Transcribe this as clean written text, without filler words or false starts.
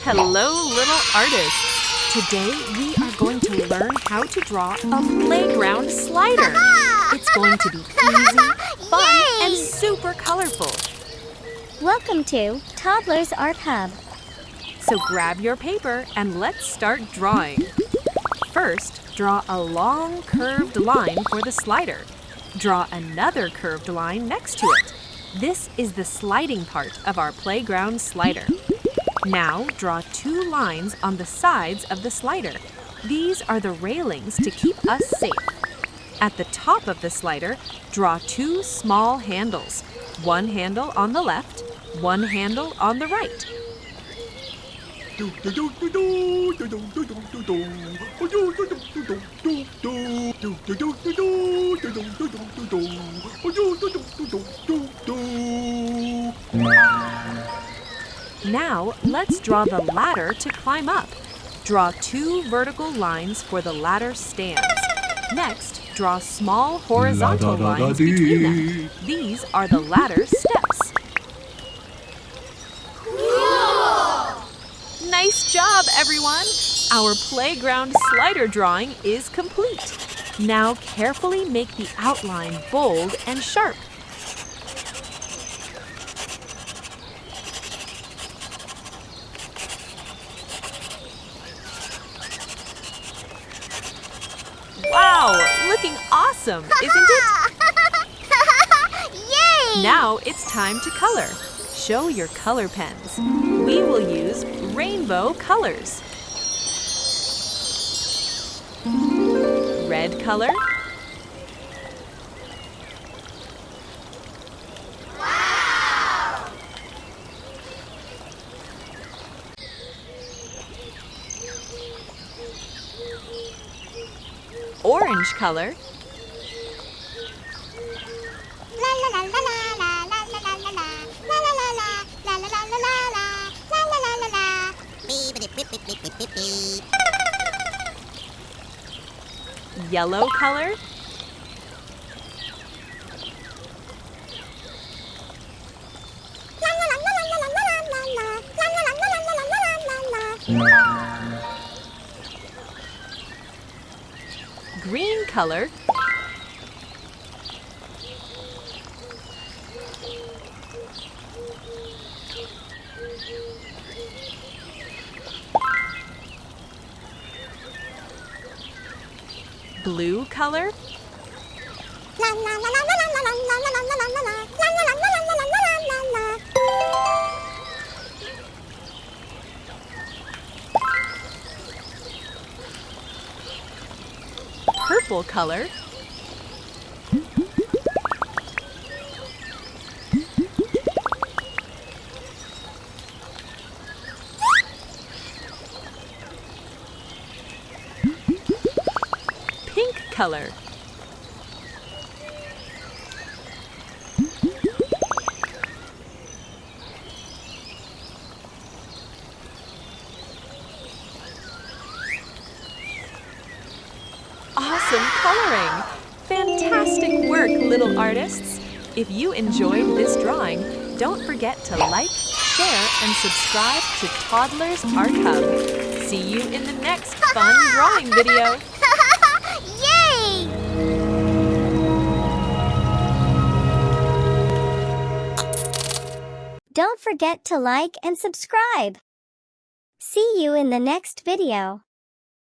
Hello, little artists! Today we are going to learn how to draw a playground slider. It's going to be easy, fun, and super colorful. Welcome to Toddlers Art Hub. So grab your paper and let's start drawing. First, draw a long curved line for the slider. Draw another curved line next to it. This is the sliding part of our playground slider. Now, draw two lines on the sides of the slider. These are the railings to keep us safe. At the top of the slider, draw two small handles. One handle on the left, one handle on the right. Now, let's draw the ladder to climb up. Draw two vertical lines for the ladder stands. Next, draw small horizontal lines between them. These are the ladder steps. Nice job, everyone! Our playground slider drawing is complete. Now carefully make the outline bold and sharp. Wow, looking awesome, isn't it? Yay! Now it's time to color. Show your color pens. We will use rainbow colors. Red color. Wow! Orange color. Yellow color. Green color. Blue color. Purple color. Pink color. Awesome coloring! Fantastic work, little artists! If you enjoyed this drawing, don't forget to like, share, and subscribe to Toddlers Art Hub. See you in the next fun drawing video! Yay! Don't forget to like and subscribe. See you in the next video.